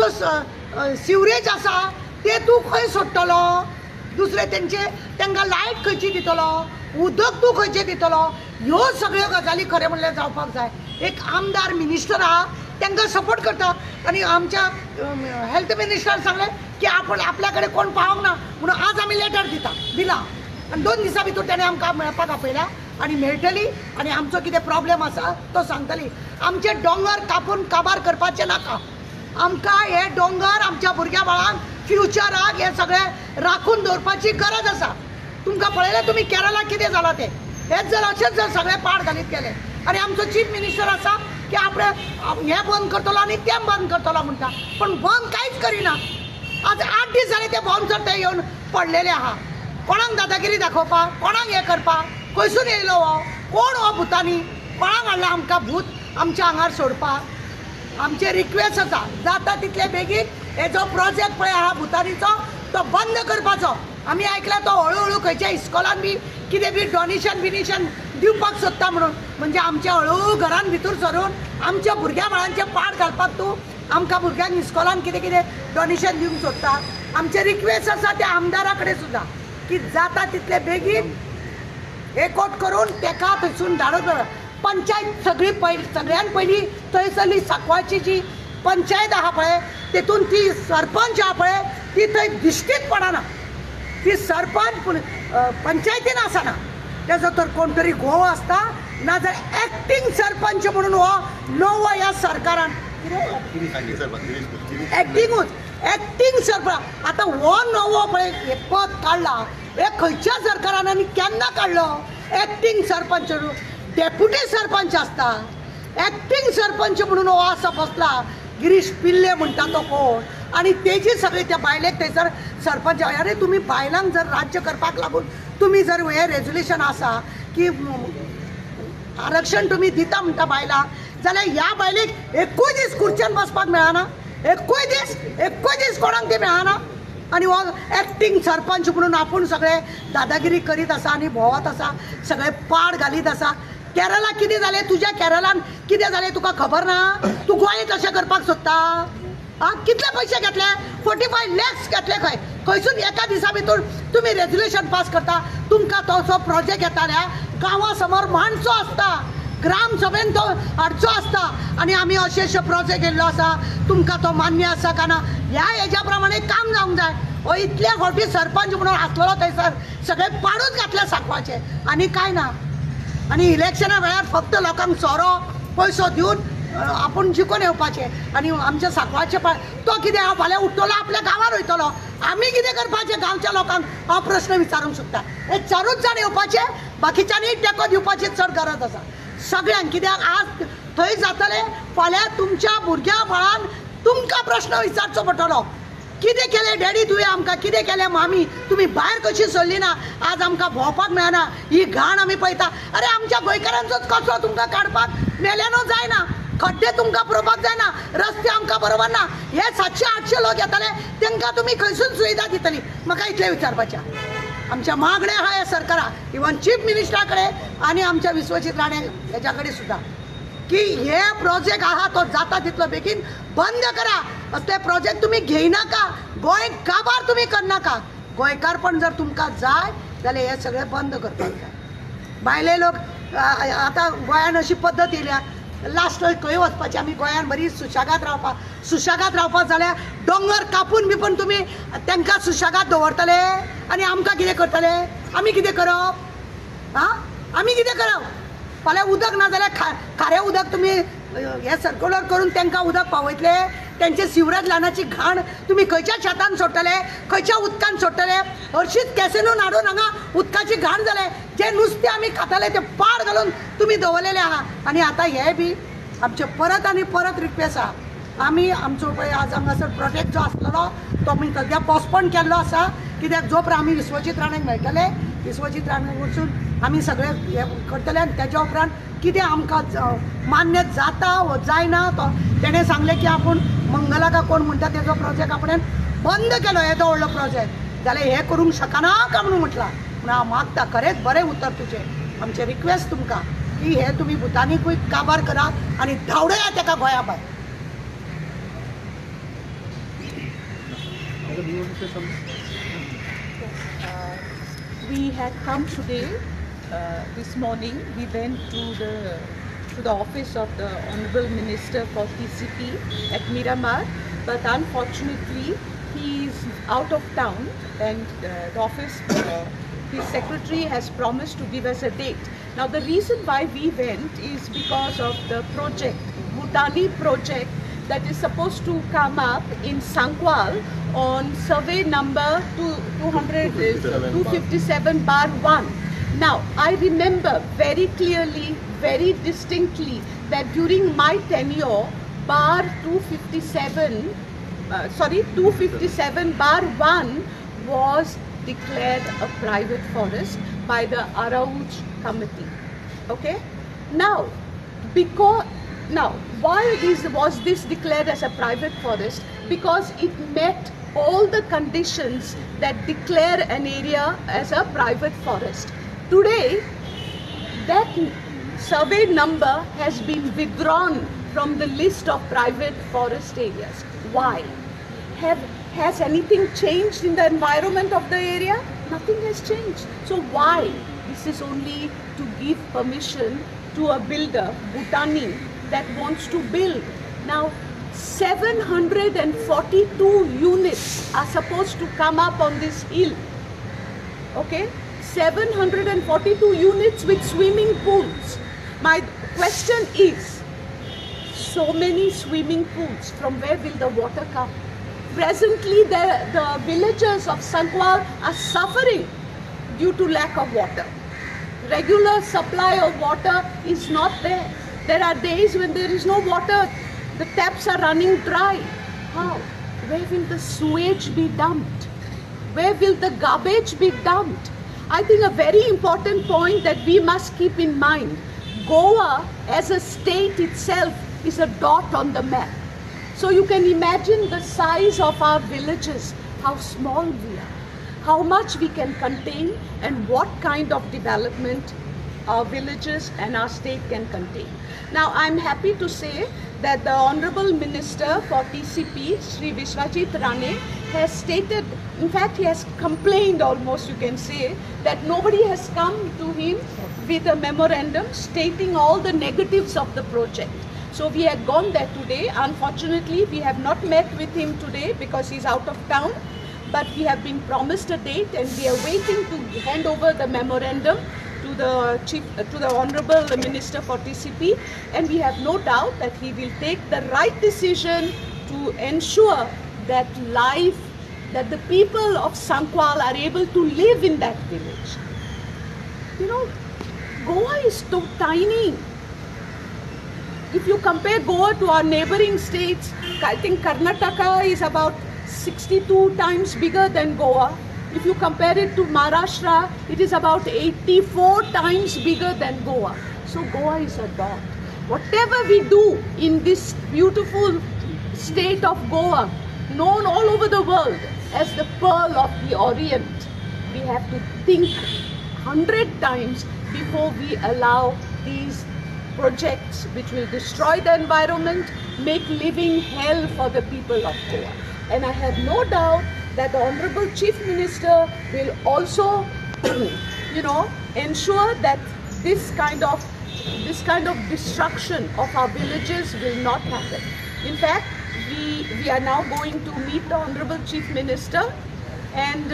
आमचो सिवरेज आसा ते तूं खंय सोडटलो, दुसरे तांकां लायट खंयची दितलो, उदक तूं खंयचें दितलो, ह्यो सगळ्यो गजाली खरें म्हणल्यार जावपाक जाय. एक आमदार मिनिस्टर आहा तांकां सपोर्ट करता आनी आमच्या हेल्थ मिनिस्टर सांगलें की आपण आपल्याकडे कोण पावोंक ना म्हणून आज आमी लेटर दिला आनी 2 दिसां भितर ताणें आमकां मेळपाक आपयल्या आनी मेळटली आनी आमचो कितें प्रॉब्लेम आसा तो सांगतली. आमचे दोंगर कापून काबार करपाचे नाका. आमकां हे दोंगर आमच्या भुरग्या बाळांक फ्युचराक हे सगळें राखून दवरपाची गरज आसा. तुमकां पळयलें तुमी केरळा कितें जालां तें. हेच जर अशेंच जर सगळे पाड घालीत गेले आनी आमचो चीफ मिनिस्टर आसा की आपण हे बंद करतलो आनी तें बंद करतलो म्हणटा, पण बंद कांयच करिना. आज 8 दीस जाले ते बॉम्ब ते येवन पडलेले आहा. कोणाक दादागिरी दाखोवपाक, कोणाक हे करपाक, खंयसून येयलो हो, कोण हो भुतानी, कोणाक हाडला आमकां भूत आमच्या आंगार सोडपाक. आमचे रिक्वेस्ट आसा जाता तितले बेगीन हे जो प्रोजेक्ट पळय आहा भुतानीचो तो बंद करपाचो. आमी आयकला तो हळू खंयच्या इस्कॉलान बी कितें बी डोनेशन बिनेशन दिवपाक सोदता म्हणून, म्हणजे आमच्या हळू घरान भितर सरून आमच्या भुरग्या बाळांचे पाड घालपाक तूं आमकां भुरग्यांक इस्कॉलान कितें कितें डोनेशन दिवंक सोदता. आमचे रिक्वेस्ट आसा त्या आमदारा कडेन सुद्दां की जाता तितले बेगीन एकवट करून तेका थंयसून धाडून पंचायत सगळ्यान पयली थंयसरली सांकवाळची जी पंचायत आहा पळय तेतून ती सरपंच आहा पळय ती थंय दिश्टीच पडना. ती सरपंच पंचायतीन आसना, तेजो तर कोण तरी घोव आसता नाजाल्यार एक्टींग सरपंच म्हणून हो नवो ह्या सरकारान एक्टींग सरपंच. आतां हो नवो पळय हे पद काडला हे खंयच्या सरकारान आनी केन्ना काडलो. एक्टींग सरपंच डेप्युटी सरपंच आसता, एक्टींग सरपंच म्हणून हो असो बसला. गिरीश पिल्ले म्हणटा तो कोण आनी तेजी सगळी त्या बायलेक थंयसर सरपंच. अरे तुमी बायलांक जर राज्य करपाक लागून तुमी जर हे रेजोल्युशन आसा की आरक्षण तुमी दिता म्हणटा बायलांक जाल्यार ह्या बायलेक एकूय दीस खुर्चेन बसपाक मेळना. एकूय दीस कोणाक ते मेळना. आनी हो एक्टींग सरपंच म्हणून आपूण सगळे दादागिरी करीत आसा आनी भोंवत आसा, सगळे पाड घालीत आसा. केरळा कितें जालें, तुज्या केरळान कितें जालें तुका खबर ना. तूं गोंय कशें करपाक सोदता. कितले पयशे घेतले, 45 lakhs घेतले खंयसून एका दिसा भितर तुमी रेजोल्युशन पास करता. तुमकां तसो प्रोजेक्ट येताल्या गांवा समोर माणसो आसता, ग्राम सभेन तो हाडचो आसता आनी आमी अशें प्रोजेक्ट येयल्लो आसा तुमकां तो मान्य आसा काय ना ह्या हेज्या प्रमाणे काम जावंक जाय. हो इतले फावटी सरपंच म्हणून आसलेलो थंयसर सगळे पाडूच घातले सांकवाळचे आनी कांय ना. आनी इलेक्शना वेळार फक्त लोकांक सोरो पयसो दिवन आपूण जिखून येवपाचे आनी आमच्या सांकवाळचे तो कितें हांव फाल्यां उठतलो आपल्या गांवांत वयतलो. आमी कितें करपाचें गांवच्या लोकांक हांव प्रश्न विचारूंक सोदता. हे 4च जाण येवपाचे, बाकीच्यांनी तेंको दिवपाची चड गरज आसा सगळ्यांक. कित्याक आज थंय जातले फाल्यां तुमच्या भुरग्या बाळान तुमकां प्रश्न विचारचो पडटलो. कितें केलें डॅडी तुवें आमकां, कितें केलें मामी, तुमी भायर कशी सरली ना, आज आमकां भोंवपाक मेळना, ही घाण आमी पळयता. अरे आमच्या गोंयकारांचोच कचरो तुमकां काडपाक मेल्यानो जायना, खड्डे तुमकां पुरोवपाक जायना, रस्ते आमकां बरोबर ना. हे 700-800 लोक येताले तांकां तुमी खंयसून सुविधा दितली. म्हाका इतलें विचारपाचें. आमच्या मागणे आहा ह्या सरकाराक, इवन चीफ मिनिस्टरा कडेन आनी आमच्या विश्वजीत राणे हेच्या कडेन सुद्दां की हे प्रोजेक्ट आहा तो जाता तितलो बेगीन बंद करा. असले प्रोजेक्ट तुम्ही घेयनाका, गोंय काबार तुम्ही करनाका. गोंयकारपण जर तुमकां जाय जाल्यार हे सगळें बंद करपाक जाय. भायले लोक आतां गोंयान अशी पद्दत येयल्या लास्ट खंय वचपाचें आमी गोंयान बरी सुशेगाद रावपाक जाल्यार दोंगर कापून बिपून तुमी तांकां सुशेगाद दवरतले आनी आमकां कितें करतले. आमी कितें करप. आमी कितें करप. फाल्यां उदक ना जाल्यार खारें उदक तुमी हे सर्क्युलर करून तांकां उदक पावयतले. त्यांचे सिवरेज लायनाची घाण तुम्ही खंयच्या शेतान सोडटले, खंयच्या उदकान सोडटले. हरशींच कॅसिनोन हाडून हांगा उदकाची घाण जाले. जे नुस्तें आमी खाताले ते पाड घालून तुमी दवरलेले आहा. आनी आतां हे बी आमचे परत आनी परत रिक्वेस्ट आहा. आमी आमचो पळय आज हांगासर प्रोजेक्ट जो आसलेलो तो आमी सद्या पोस्टपोन केल्लो आसा. कित्याक जो पर्यंत आमी विश्वजीत राणेक मेळटले, विश्वजीत राणे वचून आमी सगळे हे करतले आनी तेच्या उपरांत कितें आमकां मान्य जाता व जायना तो तेणें सांगलें की आपूण मंगला का कोण म्हणटा तेजो प्रोजेक्ट आपणें बंद केलो. येदो व्हडलो प्रोजेक्ट जाल्यार हे करूंक शकना काय म्हणून म्हटलां. पूण हांव मागता खरेंच बरें उतर तुजें. आमचें रिक्वेस्ट तुमकां की हे तुमी भुतानीकूय काबार करा आनी धांवडया तेका गोंया भायर. We had come today, this morning, we went to the office of the Honorable Minister for TCP at Miramar, but unfortunately he is out of town, and the office, his secretary has promised to give us a date. Now the reason why we went is because of the project, Bhutani project, that is supposed to come up in Sankwal on survey number 257/1. Now, I remember very clearly, very distinctly that during my tenure, bar 257/1 was declared a private forest by the Arauj committee. Okay? Now, why was this declared as a private forest? Because it met all the conditions that declare an area as a private forest. Today, that survey number has been withdrawn from the list of private forest areas. Why? Has anything changed in the environment of the area? Nothing has changed. So why? This is only to give permission to a builder, Bhutani, that wants to build. Now, 742 units are supposed to come up on this hill. Okay? 742 units with swimming pools. My question is, so many swimming pools, from where will the water come? Presently, the villagers of Sankwal are suffering due to lack of water. Regular supply of water is not there. There are days when there is no water. The taps are running dry. How? Where will the sewage be dumped? Where will the garbage be dumped? I think a very important point that we must keep in mind, Goa as a state itself is a dot on the map. So you can imagine the size of our villages, how small we are, how much we can contain, and what kind of development our villages and our state can contain. Now, I'm happy to say that the Honorable Minister for TCP, Sri Vishwajit Rane, has stated, in fact, he has complained almost, you can say, that nobody has come to him with a memorandum stating all the negatives of the project. So we had gone there today. Unfortunately, we have not met with him today because he's out of town, but we have been promised a date and we are waiting to hand over the memorandum to the Honorable Minister for TCP, and we have no doubt that he will take the right decision to ensure that the people of Sankwal are able to live in that village. You know, Goa is so tiny. If you compare Goa to our neighboring states, I think Karnataka is about 62 times bigger than Goa. If you compare it to Maharashtra, it is about 84 times bigger than Goa. So Goa is a dot. Whatever we do in this beautiful state of Goa, known all over the world as the Pearl of the Orient, we have to think 100 times before we allow these projects which will destroy the environment, make living hell for the people of Goa. And I have no doubt that the Honorable Chief Minister will also, ensure that this kind of destruction of our villages will not happen. In fact, we are now going to meet the Honorable Chief Minister, and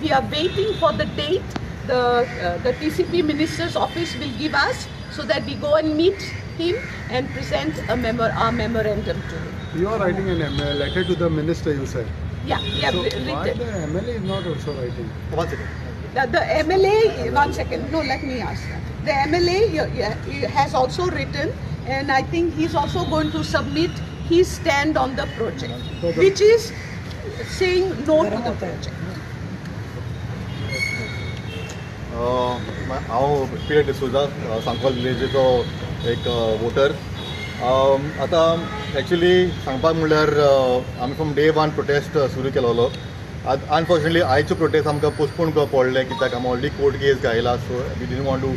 we are waiting for the date the TCP Minister's office will give us, so that we go and meet him and present our memorandum to him. You are writing a letter to the minister, you said. Yeah, we have written. Why the MLA is not also writing? One second. The MLA, one second, no, let me ask. The MLA he has also written, and I think he's also going to submit his stand on the project, which is saying no to the project. हांव P D'Souza Sankwal विलेजीचो एक voter. आतां actually सांगपाक म्हणल्यार आमी from day one protest सुरू केलोलो. Unfortunately आयचो protest आमकां पोस्टपोन पडलें, कित्याक आमी ऑलरेडी कोर्ट केस घायला. So we didn't want to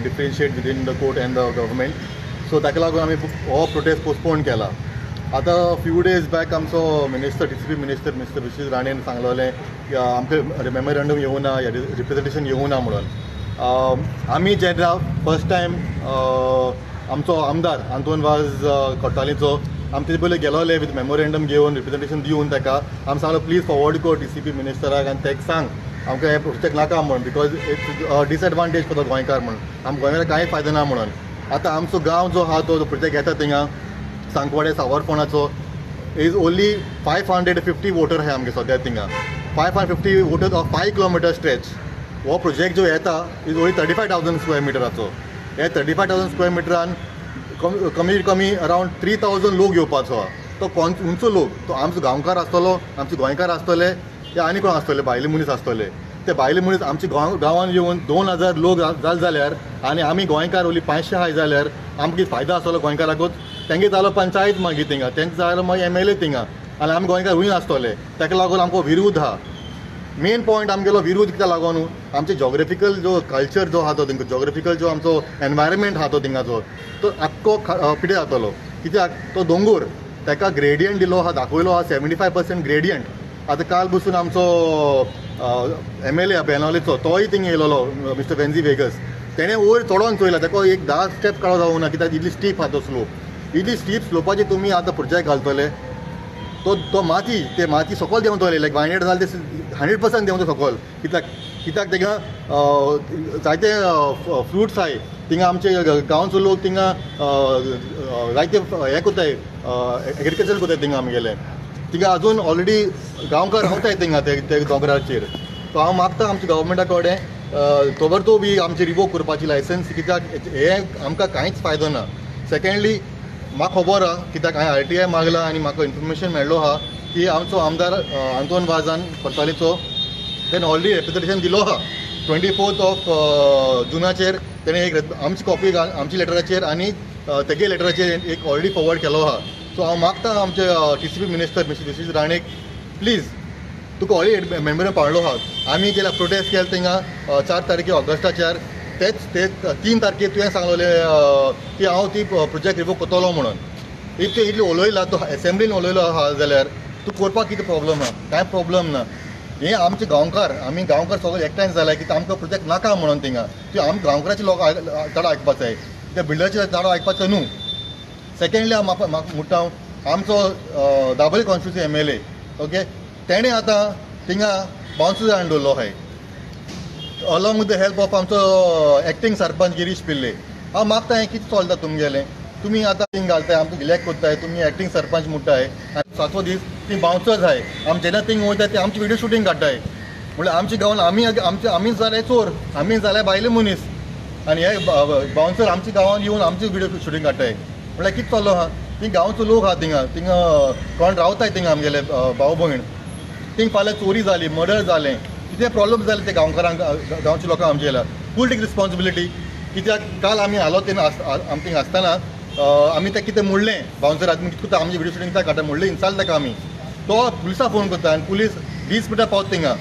differentiate within the court and the government. So ताका लागून आमी हो प्रोटेस्ट पोस्टपोन केला. आतां फ्यू डेज बॅक आमचो minister TCP minister mister Vishwesh राणेन सांगलोलें की आमकां मेमोरेंडम येवना रिप्रेझेंटेशन येवना म्हणून आमी जेन्ना फर्स्ट टायम आमचो आमदार आंतोन वाज कोट्टालेचो आमी तेजे पयलीं गेलोले विथ मेमोरेंडम घेवन रिप्रेझेंटेशन दिवन ताका आमी सांगलो प्लीज फॉरवर्ड कर TCP मिनिस्टराक आनी ताका सांग आमकां हे प्रोजेक्ट नाका म्हणून because it's disadvantage for the गोंयकार म्हणून आमकां गोंयकाराक कांय फायदो ना म्हणून आतां आमचो गांव जो आहा तो प्रोजेक्ट येता थिंगा सांकवाडे सावरपणाचो इज ओन्ली 550 वोटर आहाय आमगे सद्या थिंगा 550 वोटर्स ऑफ 5 किलोमिटर स्ट्रेच हो प्रोजेक्ट जो येता इज ओन्ली 35,000 स्क्वेअर मिटराचो हे 35,000 स्क्वेअर मिटरान कमीत कमी अरावंड 3,000 लोक येवपाचो तो उंचो लोक तो आमचो गांवकार आसतलो आमचे गोंयकार आसतले ते आनी कोण आसतले भायले मनीस आसतले ते भायले मनीस आमचे गांवांत येवन 2,000 लोक जाले जाल्यार आनी आमी गोंयकार ओली 500 आहाय जाल्यार आमकां फायदो आसतलो गोंयकाराकूच तेंगे जालो पंचायत मागीर थिंगा तेंका जालो मागीर MLA थिंगा आनी आमी गोंयकार हुंय आसतले ताका लागून आमकां विरोध आहा मेन पॉयंट आमगेलो विरोध कित्याक लागून आमचे जॉग्राफिकल जो कल्चर जो आहा तो थिंगा जॉग्राफिकल जो आमचो एनवायरमेंट आहा तो थिंगाचो तो आख्खो पिड्यार जातलो कित्याक तो दोंगूर ताका ग्रेडियंट दिलो आहा दाखयलो आहा 75% ग्रेडियंट आतां काल बसून आमचो MLA बेनावलेचो तोय थिंगा येयलो मिस्टर वेन्झी वेगस तेणें वयर चडोवन चोयला ताका एक 10 स्टेप काडूं जावना कित्याक इतली स्टीप आहा तो स्लोप इतली स्टीप स्लोपाची तुमी आतां प्रोजेक्ट घालतले तो माती सकयल देंवतले लायक वायनेड जालें ते 100% देंवता सकयल कित्याक थिंगा जायते फ्रुट्स आहाय थिंगा आमचे गांवचो लोक थिंगा जायते हें कोताय एग्रिकल्चर कोताय थिंगा आमगेले थिंगा आजून ऑलरेडी गांवकार रावताय थिंगा ते दोंगराचेर सो हांव मागता आमच्या गव्हर्मेंटा कडेन तो बी आमची रिवोक करपाची लायसन्स कित्याक हे आमकां कांयच फायदो ना सेकेंडली म्हाका खबर आहा कित्याक हांवें RTI मागला आनी म्हाका इन्फॉर्मेशन मेळ्ळो आहा की आमचो आमदार आंतोन वाजान कोट्टालेचो तेणें ऑलरेडी रिप्रेझेंटेशन दिलो आहा 24th ऑफ जुनाचेर तेणें एक आमची कॉपी आमच्या लेटराचेर आनी तेगे लेटराचेर एक ऑलरेडी फॉरवर्ड केलो आहा सो हांव मागता आमचे TCP मिनिस्टर मिस्टर विश्वेश राणेक प्लीज तुका ऑलरेडी मेमोरेंडम पावलो आहा आमी केला प्रोटेस्ट केला थिंगा 4 तारखे ऑगस्टाचेर तेच 3 तारखेर तुवें सांगलोलें की हांव ती प्रोजेक्ट रिवोक कोतलो म्हणून इफ ते इतली उलयला तो एसेंब्लीन उलयलो आहा जाल्यार तूं करपाक कितें प्रॉब्लम आहा कांय प्रॉब्लम ना हे आमचे गांवकार आमी गांवकार सगळे एकठांय जाल्यार की आमकां प्रोजेक्ट नाका म्हणून थिंगा ती आमी गांवकाराचे लोक चड आयकपाक जाय त्या बिल्डराचे चड आयकपाचें न्हू सेकेंडली हांव म्हाका म्हणटा आमचो दाबोळे कॉन्स्टिट्युन्सी MLA ओके तेणें आतां थिंगा बाउन्सर हाडून दवरलो आहाय along with the help of आमचो एक्टींग सरपंच गिरीश पिल्ले हांव मागता हें कितें चलता तुमगेलें तुमी आतां थिंग घालताय आमकां इलेक्ट कोत्ताय तुमी एक्टींग सरपंच म्हणटाय आनी 7वो दीस ती बाउन्सर्स आहाय आमी जेन्ना थिंग वयताय ते आमची व्हिडिओ शुटींग काडटाय म्हणल्यार आमच्या गांवांत आमीच जाले चोर आमी जाले भायले मनीस आनी हे बाउन्सर आमच्या गांवांत येवन आमची व्हिडिओ शुटींग काडटाय म्हणल्यार कितें चल्लो आहा थिंग गांवचो लोक आहा थिंगा कोण रावताय थिंगा आमगेले भाव भयण थिंग फाल्यां चोरी जाली मर्डर जालें कितें प्रॉब्लम जाले ते गांवकारांक गांवच्या लोकांक आमचे फूल टेक रिस्पॉन्सिबिलिटी कित्याक काल आमी आलो तेन्ना आमी थिंगा आसतना आमी तें कितें म्हणलें बाउन्सर आमी कितें कोत्ता आमची व्हिडिओ शुटींग कित्याक काडटा म्हणलें इंसाल्ट ताका आमी तो पुलिसाक फोन करता आनी पुलीस 20 मिनटां पावता थिंगा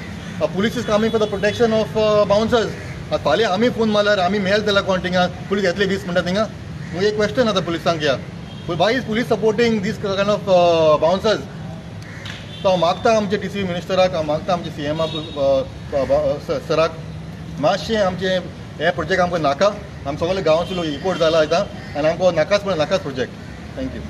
police is coming for the protection of bouncers फाल्यां आमी फोन मारल्यार आमी मेल जाल्यार कोण थिंगा पुलीस येतले 20 मिनटां थिंगा म्हूण एक क्वेश्चन आतां पुलिसांक या why is police supporting this kind of bouncers तो हांव मागता आमचे TCP मिनिस्टराक हांव मागता आमचे CM सराक मातशें आमचे हे प्रोजेक्ट आमकां नाका आमी सगळे गांवचे लोक इम्पोर्ट जाला आतां आनी आमकां नाकाच म्हळ्यार नाकाच प्रोजेक्ट थँक्यू